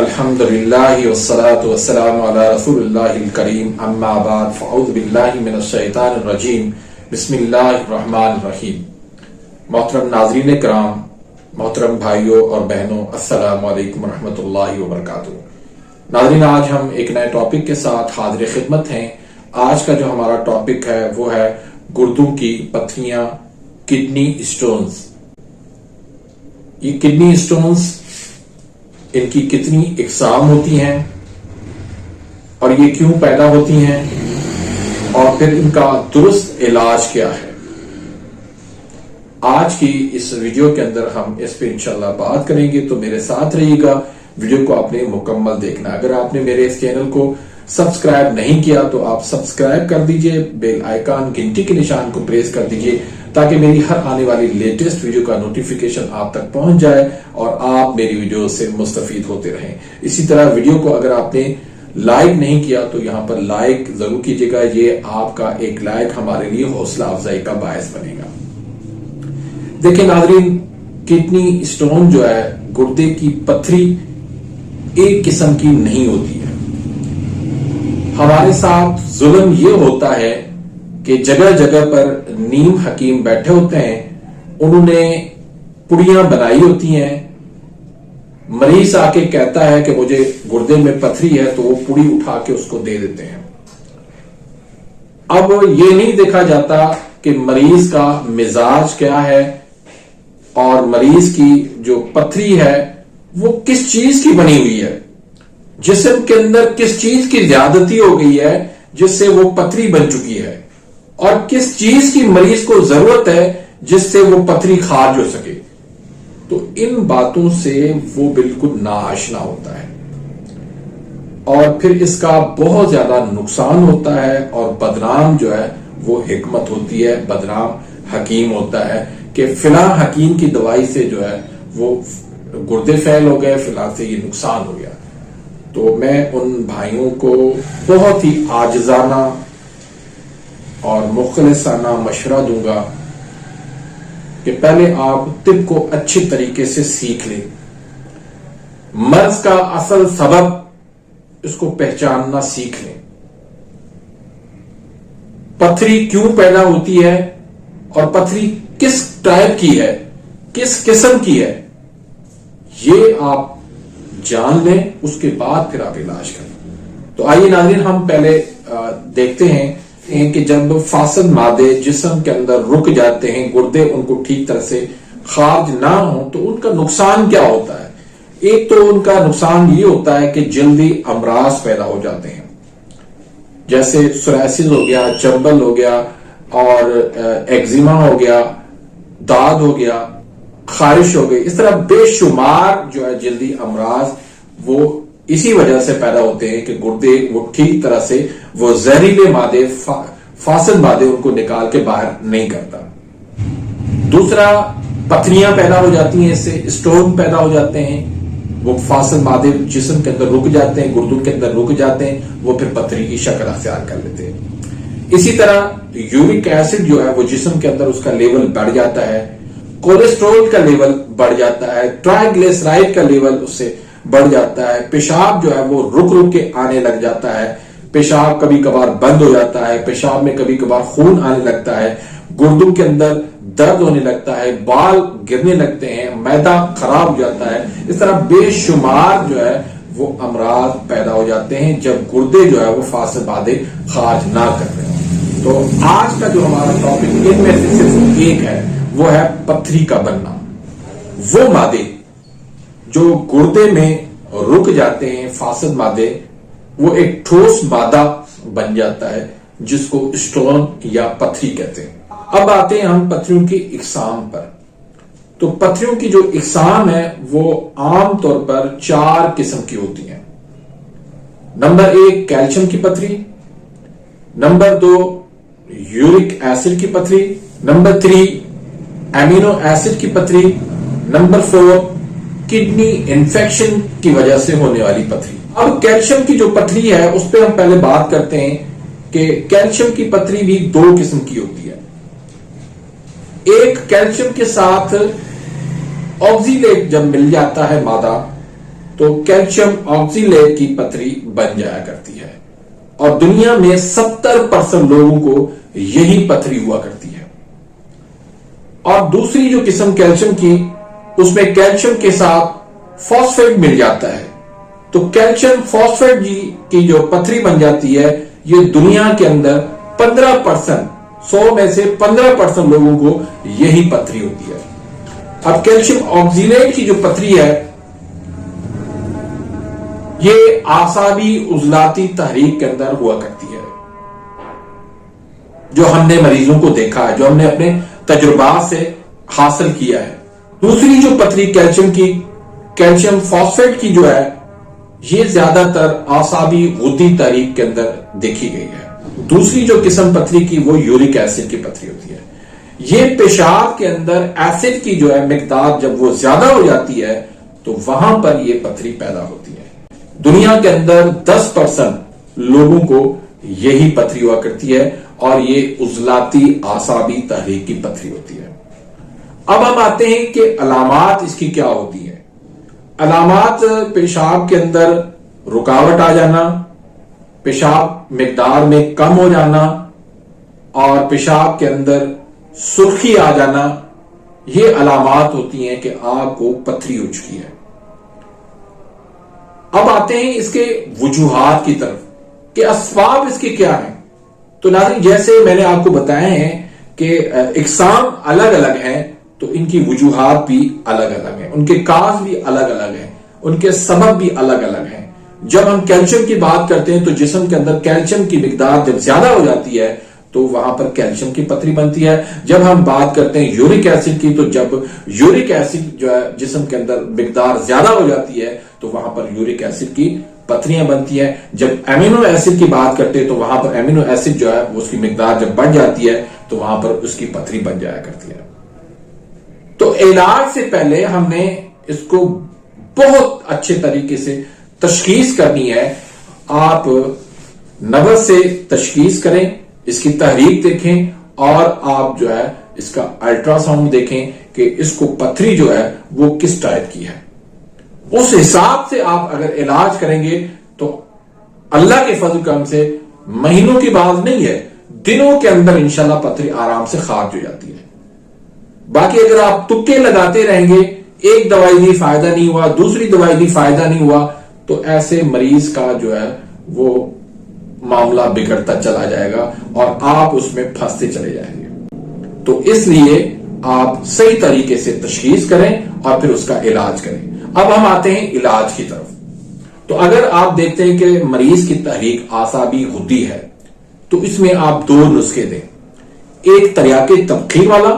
الحمدللہ والصلاة والسلام علی رسول اللہ الکریم اما بعد فاعوذ باللہ من الشیطان الرجیم بسم اللہ الرحمن الرحیم۔ محترم ناظرین کرام، محترم بھائیوں اور بہنوں، السلام علیکم ورحمۃ اللہ وبرکاتہ۔ ناظرین، آج ہم ایک نئے ٹاپک کے ساتھ حاضر خدمت ہیں۔ آج کا جو ہمارا ٹاپک ہے وہ ہے گردوں کی پتھریاں، کڈنی اسٹونز۔ یہ کڈنی اسٹونز، ان کی کتنی اقسام ہوتی ہیں اور یہ کیوں پیدا ہوتی ہیں، اور پھر ان کا درست علاج کیا ہے، آج کی اس ویڈیو کے اندر ہم اس پہ انشاءاللہ بات کریں گے۔ تو میرے ساتھ رہیے گا، ویڈیو کو آپ نے مکمل دیکھنا۔ اگر آپ نے میرے اس چینل کو سبسکرائب نہیں کیا تو آپ سبسکرائب کر دیجئے، بیل آئیکن گھنٹی کے نشان کو پریس کر دیجئے تاکہ میری ہر آنے والی لیٹسٹ ویڈیو کا نوٹیفیکیشن آپ تک پہنچ جائے اور آپ میری ویڈیو سے مستفید ہوتے رہیں۔ اسی طرح ویڈیو کو اگر آپ نے لائک نہیں کیا تو یہاں پر لائک ضرور کیجئے گا، یہ آپ کا ایک لائک ہمارے لیے حوصلہ افزائی کا باعث بنے گا۔ دیکھیں ناظرین، کڈنی اسٹون جو ہے، گردے کی پتھری، ایک قسم کی نہیں ہوتی ہے۔ ہمارے ساتھ ظلم یہ ہوتا ہے کہ جگہ جگہ پر نیم حکیم بیٹھے ہوتے ہیں، انہوں نے پڑیاں بنائی ہوتی ہیں، مریض آ کے کہتا ہے کہ مجھے گردے میں پتھری ہے تو وہ پڑی اٹھا کے اس کو دے دیتے ہیں۔ اب یہ نہیں دیکھا جاتا کہ مریض کا مزاج کیا ہے اور مریض کی جو پتھری ہے وہ کس چیز کی بنی ہوئی ہے، جسم کے اندر کس چیز کی زیادتی ہو گئی ہے جس سے وہ پتھری بن چکی ہے، اور کس چیز کی مریض کو ضرورت ہے جس سے وہ پتھری خارج ہو سکے۔ تو ان باتوں سے وہ بالکل ناآشنا ہوتا ہے اور پھر اس کا بہت زیادہ نقصان ہوتا ہے، اور بدنام جو ہے وہ حکمت ہوتی ہے، بدنام حکیم ہوتا ہے کہ فلاں حکیم کی دوائی سے جو ہے وہ گردے فیل ہو گئے، فلاں سے یہ نقصان ہو گیا۔ تو میں ان بھائیوں کو بہت ہی عاجزانہ اور مخلصانہ مشورہ دوں گا کہ پہلے آپ طب کو اچھی طریقے سے سیکھ لیں، مرض کا اصل سبب اس کو پہچاننا سیکھ لیں، پتھری کیوں پیدا ہوتی ہے اور پتھری کس ٹائپ کی ہے، کس قسم کی ہے، یہ آپ جان لیں، اس کے بعد پھر آپ علاج کریں۔ تو آئیے ناظرین، ہم پہلے دیکھتے ہیں کہ جب فاسد مادے جسم کے اندر رک جاتے ہیں، گردے ان کو ٹھیک طرح سے خارج نہ ہوں تو ان کا نقصان کیا ہوتا ہے۔ ایک تو ان کا نقصان یہ ہوتا ہے کہ جلدی امراض پیدا ہو جاتے ہیں، جیسے سورائسس ہو گیا، چربل ہو گیا، اور ایگزیما ہو گیا، داد ہو گیا، خارش ہو گئی۔ اس طرح بے شمار جو ہے جلدی امراض وہ اسی وجہ سے پیدا ہوتے ہیں کہ گردے وہ ٹھیک طرح سے وہ زہریلے مادے، فاسد مادے ان کو نکال کے باہر نہیں کرتا۔ دوسرا، پتھریاں پیدا ہو جاتی ہیں، اس سے اسٹون پیدا ہو جاتے ہیں، وہ فاسد مادے جسم کے اندر رک جاتے ہیں، گردوں کے اندر رک جاتے ہیں، وہ پھر پتھری کی شکل اختیار کر لیتے ہیں۔ اسی طرح یورک ایسڈ جو ہے وہ جسم کے اندر اس کا لیول بڑھ جاتا ہے، کولیسٹرول کا لیول بڑھ جاتا ہے، ٹرائیگلیسرائڈ کا لیول اس سے بڑھ جاتا ہے، پیشاب جو ہے وہ رک رک کے آنے لگ جاتا ہے، پیشاب کبھی کبھار بند ہو جاتا ہے، پیشاب میں کبھی کبھار خون آنے لگتا ہے، گردوں کے اندر درد ہونے لگتا ہے، بال گرنے لگتے ہیں، معدہ خراب ہو جاتا ہے۔ اس طرح بے شمار جو ہے وہ امراض پیدا ہو جاتے ہیں جب گردے جو ہے وہ فاسد مادے خارج نہ کر رہے ہیں۔ تو آج کا جو ہمارا ٹاپک ان میں سے صرف ایک ہے، وہ ہے پتھری کا بننا۔ وہ مادے جو گردے میں رک جاتے ہیں، فاسد مادے، وہ ایک ٹھوس مادہ بن جاتا ہے جس کو اسٹون یا پتھری کہتے ہیں۔ اب آتے ہیں ہم پتھریوں کی اقسام پر۔ تو پتھریوں کی جو اقسام ہے وہ عام طور پر 4 قسم کی ہوتی ہیں۔ نمبر 1 کیلشیم کی پتھری، نمبر 2 یورک ایسڈ کی پتھری، نمبر 3 امینو ایسڈ کی پتھری، نمبر 4 کڈنی انفیکشن کی وجہ سے ہونے والی پتھری۔ اب کیلشیم کی جو پتھری ہے اس پہ ہم پہلے بات کرتے ہیں کہ کیلشیم کی پتھری بھی 2 قسم کی ہوتی ہے۔ ایک کیلشیم کے ساتھ آکزیلیٹ جب مل جاتا ہے مادہ تو کیلشیم آکزیلیٹ کی پتھری بن جایا کرتی ہے، اور دنیا میں 70% لوگوں کو یہی پتھری ہوا کرتی ہے۔ اور دوسری جو قسم کیلشیم کی، اس میں کیلشیم کے ساتھ فاسفیٹ مل جاتا ہے، تو کیلشیم فاسفیٹ کی جو پتھری بن جاتی ہے، یہ دنیا کے اندر 15%، 100 میں سے 15% لوگوں کو یہی پتھری ہوتی ہے۔ اب کیلشیم آکزیلیٹ کی جو پتھری ہے، یہ اعصابی عضلاتی تحریک کے اندر ہوا کرتی ہے، جو ہم نے مریضوں کو دیکھا ہے، جو ہم نے اپنے تجربات سے حاصل کیا ہے۔ دوسری جو پتھری کیلشیم کی، کیلشیم فاسفیٹ کی جو ہے، یہ زیادہ تر اعصابی غدی تحریک کے اندر دیکھی گئی ہے۔ دوسری جو قسم پتھری کی، وہ یورک ایسڈ کی پتھری ہوتی ہے۔ یہ پیشاب کے اندر ایسڈ کی جو ہے مقدار جب وہ زیادہ ہو جاتی ہے تو وہاں پر یہ پتھری پیدا ہوتی ہے۔ دنیا کے اندر 10% لوگوں کو یہی پتھری ہوا کرتی ہے، اور یہ عضلاتی اعصابی تحریک کی پتھری ہوتی ہے۔ اب ہم آتے ہیں کہ علامات اس کی کیا ہوتی ہیں۔ علامات: پیشاب کے اندر رکاوٹ آ جانا، پیشاب مقدار میں کم ہو جانا، اور پیشاب کے اندر سرخی آ جانا، یہ علامات ہوتی ہیں کہ آپ کو پتھری ہو چکی ہے۔ اب آتے ہیں اس کے وجوہات کی طرف کہ اسباب اس کے کیا ہیں۔ تو ناظرین، جیسے میں نے آپ کو بتایا ہے کہ اقسام الگ الگ ہیں، تو ان کی وجوہات بھی الگ الگ ہیں، ان کے کاز بھی الگ الگ ہیں، ان کے سبب بھی الگ الگ ہیں۔ جب ہم کیلشیم کی بات کرتے ہیں تو جسم کے اندر کیلشیم کی مقدار جب زیادہ ہو جاتی ہے تو وہاں پر کیلشیم کی پتھری بنتی ہے۔ جب ہم بات کرتے ہیں یورک ایسڈ کی، تو جب یورک ایسڈ جو ہے جسم کے اندر مقدار زیادہ ہو جاتی ہے تو وہاں پر یورک ایسڈ کی پتھریاں بنتی ہیں۔ جب امینو ایسڈ کی بات کرتے ہیں تو وہاں پر امینو ایسڈ جو ہے اس کی مقدار جب بڑھ جاتی ہے تو وہاں پر اس کی پتھری بن جایا کرتی ہے۔ تو علاج سے پہلے ہم نے اس کو بہت اچھے طریقے سے تشخیص کرنی ہے۔ آپ نبض سے تشخیص کریں، اس کی تحریک دیکھیں، اور آپ جو ہے اس کا الٹرا ساؤنڈ دیکھیں کہ اس کو پتھری جو ہے وہ کس ٹائپ کی ہے۔ اس حساب سے آپ اگر علاج کریں گے تو اللہ کے فضل کرم سے مہینوں کی بات نہیں ہے، دنوں کے اندر انشاءاللہ پتھری آرام سے خارج ہو جاتی ہے۔ باقی اگر آپ تکے لگاتے رہیں گے، ایک دوائی دی فائدہ نہیں ہوا، دوسری دوائی دی فائدہ نہیں ہوا، تو ایسے مریض کا جو ہے وہ معاملہ بگڑتا چلا جائے گا اور آپ اس میں پھنستے چلے جائیں گے۔ تو اس لیے آپ صحیح طریقے سے تشخیص کریں اور پھر اس کا علاج کریں۔ اب ہم آتے ہیں علاج کی طرف۔ تو اگر آپ دیکھتے ہیں کہ مریض کی تحریک اعصابی غدی ہے تو اس میں آپ 2 نسخے دیں، ایک تریاق تبخیر والا،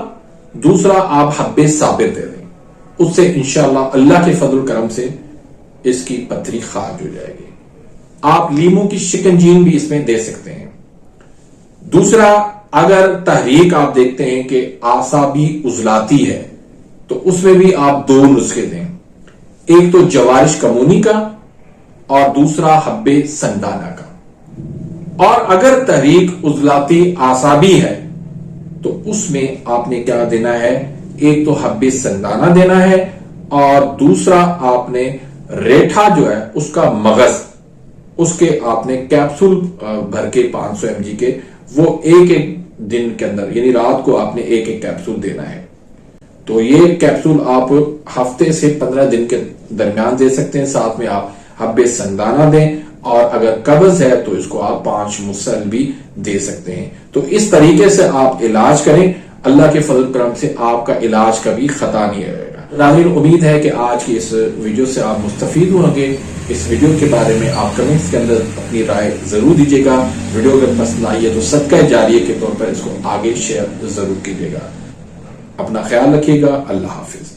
دوسرا آپ حب صابر دے دیں، اس سے انشاءاللہ اللہ کے فضل کرم سے اس کی پتھری خارج ہو جائے گی۔ آپ لیمو کی شکنجین بھی اس میں دے سکتے ہیں۔ دوسرا، اگر تحریک آپ دیکھتے ہیں کہ اعصابی عضلاتی ہے تو اس میں بھی آپ 2 نسخے دیں، ایک تو جوارش کمونی کا اور دوسرا حب سندانہ کا۔ اور اگر تحریک عضلاتی اعصابی ہے تو اس میں آپ نے کیا دینا ہے، ایک تو حب سندانہ دینا ہے اور دوسرا آپ نے ریٹھا جو ہے اس کا مغز، اس کے آپ نے کیپسول بھر کے 500 mg کے، وہ ایک دن کے اندر یعنی رات کو آپ نے ایک کیپسول دینا ہے۔ تو یہ کیپسول آپ ہفتے سے 15 دن کے درمیان دے سکتے ہیں، ساتھ میں آپ حب سندانہ دیں، اور اگر قبض ہے تو اس کو آپ 5 مسل بھی دے سکتے ہیں۔ تو اس طریقے سے آپ علاج کریں، اللہ کے فضل کرم سے آپ کا علاج کبھی خطا نہیں رہے گا۔ ناظرین، امید ہے کہ آج کی اس ویڈیو سے آپ مستفید ہوں گے۔ اس ویڈیو کے بارے میں آپ کمنٹس کے اندر اپنی رائے ضرور دیجیے گا۔ ویڈیو اگر پسند آئی ہے تو صدقہ جاریہ کے طور پر اس کو آگے شیئر ضرور کیجیے گا۔ اپنا خیال رکھیے گا۔ اللہ حافظ۔